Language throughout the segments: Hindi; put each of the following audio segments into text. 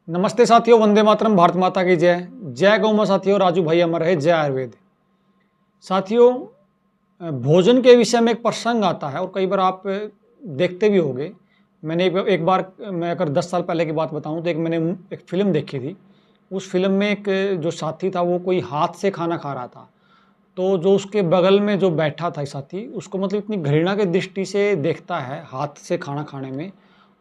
नमस्ते साथियों, वंदे मातरम, भारत माता की जय। जय गौ मां साथियों, राजू भाई अमर रहे, जय आयुर्वेद। साथियों, भोजन के विषय में एक प्रसंग आता है और कई बार आप देखते भी होंगे। मैंने एक बार, मैं अगर 10 साल पहले की बात बताऊं तो मैंने एक फिल्म देखी थी। उस फिल्म में एक जो साथी था वो कोई हाथ से खाना खा रहा था। तो जो उसके बगल में जो बैठा था साथी, उसको मतलब इतनी घृणा की दृष्टि से देखता है हाथ से खाना खाने में।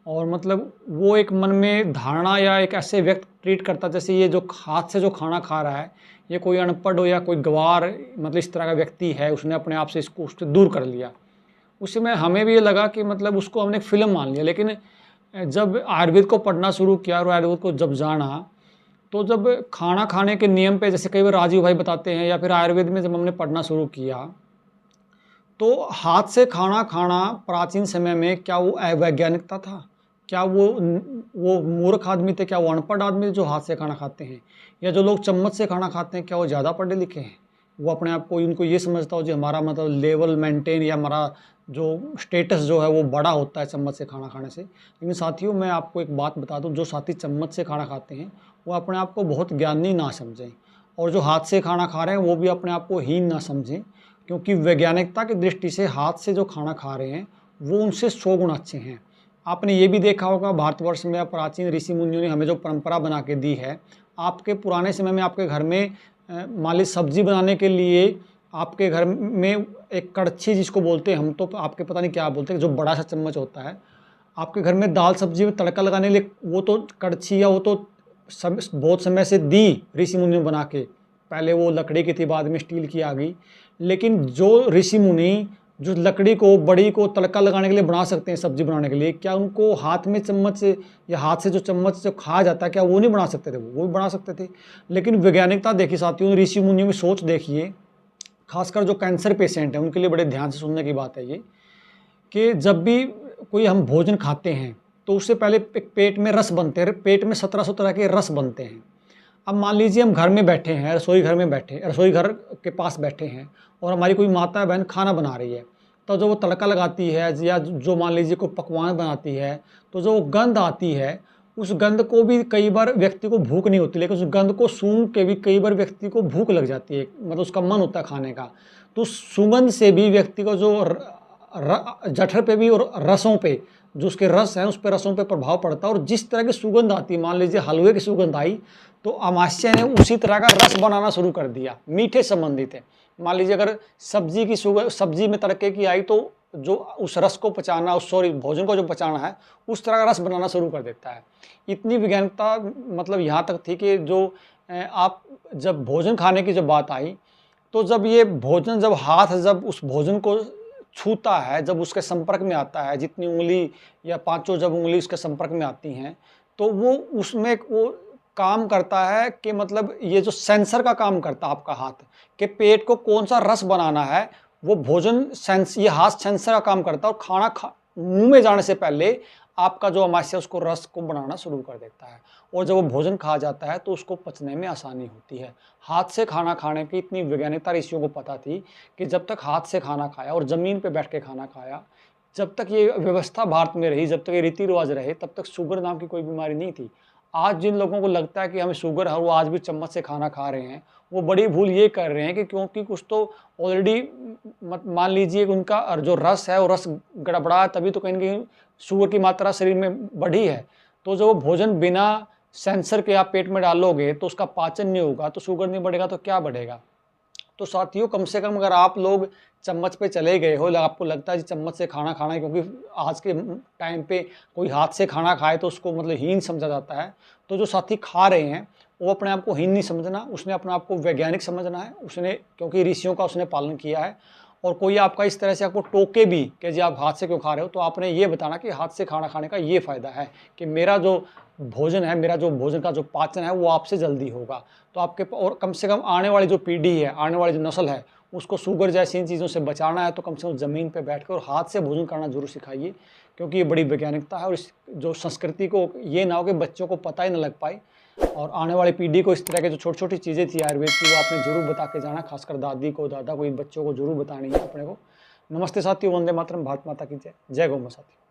और मतलब वो एक मन में धारणा या एक ऐसे व्यक्ति ट्रीट करता जैसे ये जो हाथ से जो खाना खा रहा है ये कोई अनपढ़ हो या कोई गंवार, मतलब इस तरह का व्यक्ति है, उसने अपने आप से इसको उससे दूर कर लिया। उस समय हमें भी ये लगा कि मतलब उसको हमने फिल्म मान लिया। लेकिन जब आयुर्वेद को पढ़ना शुरू किया और आयुर्वेद को जब जाना, तो जब खाना खाने के नियम पे, जैसे कई बार राजीव भाई बताते हैं या फिर आयुर्वेद में जब हमने पढ़ना शुरू किया, तो हाथ से खाना खाना प्राचीन समय में क्या वो अवैज्ञानिकता था? क्या वो मूर्ख आदमी थे? क्या वो अनपढ़ आदमी थे जो हाथ से खाना खाते हैं? या जो लोग चम्मच से खाना खाते हैं क्या वो ज़्यादा पढ़े लिखे हैं? वो अपने आप को, उनको ये समझता हो जो हमारा मतलब लेवल मेंटेन या हमारा जो स्टेटस जो है वो बड़ा होता है चम्मच से खाना खाने से। लेकिन साथियों, मैं आपको एक बात बता दूं, जो साथी चम्मच से खाना खाते हैं वो अपने आप को बहुत ज्ञानी ना समझें, और जो हाथ से खाना खा रहे हैं वो भी अपने आप को हीन ना समझें। क्योंकि वैज्ञानिकता की दृष्टि से हाथ से जो खाना खा रहे हैं वो उनसे 100 गुना अच्छे हैं। आपने ये भी देखा होगा, भारतवर्ष में प्राचीन ऋषि मुनियों ने हमें जो परंपरा बना के दी है। आपके पुराने समय में आपके घर में मान लीजिए सब्जी बनाने के लिए आपके घर में एक कड़छी जिसको बोलते हैं, हम तो आपके पता नहीं क्या बोलते हैं, जो बड़ा सा चम्मच होता है आपके घर में दाल सब्जी में तड़का लगाने के लिए, वो तो कड़छी या वो तो बहुत समय से दी ऋषि मुनियों बना के। पहले वो लकड़ी की थी, बाद में स्टील की आ गई। लेकिन जो ऋषि मुनि जो लकड़ी को बड़ी को तड़का लगाने के लिए बना सकते हैं सब्जी बनाने के लिए, क्या उनको हाथ में चम्मच से या हाथ से जो चम्मच से खाया जाता है क्या वो नहीं बना सकते थे? वो भी बना सकते थे। लेकिन वैज्ञानिकता देखिए साथियों, ऋषि मुनियों की सोच देखिए, खासकर जो कैंसर पेशेंट हैं उनके लिए बड़े ध्यान से सुनने की बात है ये, कि जब भी कोई हम भोजन खाते हैं तो उससे पहले एक पेट में रस बनते हैं। पेट में 1700 तरह के रस बनते हैं। अब मान लीजिए हम घर में बैठे हैं, रसोई घर में बैठे, रसोई घर के पास बैठे हैं और हमारी कोई माता बहन खाना बना रही है, तो जो वो तड़का लगाती है या जो मान लीजिए कोई पकवान बनाती है, तो जो गंध आती है, उस गंध को भी कई बार व्यक्ति को भूख नहीं होती, लेकिन उस गंध को सूंघ के भी कई बार व्यक्ति को भूख लग जाती है, मतलब उसका मन होता है खाने का। तो सुगंध से भी व्यक्ति को जो जठर पे भी और रसों पे, जो उसके रस हैं उस पर रसों पे प्रभाव पड़ता है। और जिस तरह की सुगंध आती है, मान लीजिए हलवे की सुगंध आई तो अमाशय ने उसी तरह का रस बनाना शुरू कर दिया, मीठे संबंधित है। मान लीजिए अगर सब्जी की सुगंध, सब्जी में तड़के की आई, तो जो उस रस को पचाना, उस सॉरी भोजन को जो पचाना है उस तरह का रस बनाना शुरू कर देता है। इतनी वैज्ञानिकता मतलब यहाँ तक थी कि जो आप जब भोजन खाने की जब बात आई, तो जब ये भोजन, जब हाथ जब उस भोजन को छूता है, जब उसके संपर्क में आता है, जितनी उंगली या पांचों जब उंगली उसके संपर्क में आती हैं, तो वो उसमें वो काम करता है कि मतलब ये जो सेंसर का काम करता है आपका हाथ, कि पेट को कौन सा रस बनाना है, वो भोजन सेंस, ये हाथ सेंसर का काम करता है। और खाना मुंह में जाने से पहले आपका जो अमाशय उसको रस को बनाना शुरू कर देता है, और जब वो भोजन खा जाता है तो उसको पचने में आसानी होती है। हाथ से खाना खाने की इतनी वैज्ञानिकता ऋषियों को पता थी कि जब तक हाथ से खाना खाया और ज़मीन पे बैठ के खाना खाया, जब तक ये व्यवस्था भारत में रही, जब तक ये रीति रिवाज रहे, तब तक शुगर नाम की कोई बीमारी नहीं थी। आज जिन लोगों को लगता है कि हमें शुगर है, वो आज भी चम्मच से खाना खा रहे हैं, वो बड़ी भूल ये कर रहे हैं कि क्योंकि कुछ तो ऑलरेडी मान लीजिए उनका जो रस है वो रस गड़बड़ा है, तभी तो कहीं ना कहीं शुगर की मात्रा शरीर में बढ़ी है। तो जो भोजन बिना सेंसर के आप पेट में डालोगे तो उसका पाचन नहीं होगा, तो शुगर नहीं बढ़ेगा तो क्या बढ़ेगा? तो साथियों, कम से कम अगर आप लोग चम्मच पे चले गए हो, आपको लगता है कि चम्मच से खाना खाना है, क्योंकि आज के टाइम पे कोई हाथ से खाना खाए तो उसको मतलब हीन समझा जाता है। तो जो साथी खा रहे हैं वो अपने आप को हीन नहीं समझना, उसने अपने आप को वैज्ञानिक समझना है, उसने क्योंकि ऋषियों का उसने पालन किया है। और कोई आपका इस तरह से आपको टोके भी कि जी आप हाथ से क्यों खा रहे हो, तो आपने ये बताना कि हाथ से खाना खाने का ये फ़ायदा है कि मेरा जो भोजन है, मेरा जो भोजन का जो पाचन है वो आपसे जल्दी होगा। तो आपके और कम से कम आने वाली जो पीढ़ी है, आने वाली जो नस्ल है, उसको शुगर जैसी इन चीज़ों से बचाना है, तो कम से कम ज़मीन पे बैठ कर और हाथ से भोजन करना जरूर सिखाइए, क्योंकि ये बड़ी वैज्ञानिकता है। और इस जो संस्कृति को ये ना हो कि बच्चों को पता ही ना लग पाए, और आने वाली पीढ़ी को इस तरह के जो छोटी छोटी चीज़ें थी आयुर्वेद की, वो आपने जरूर बता के जाना, खासकर दादी को, दादा को, इन बच्चों को जरूर बतानी है अपने को। नमस्ते साथियों, वंदे मातरम, भारत माता की जय। जय गौ माता साथियों।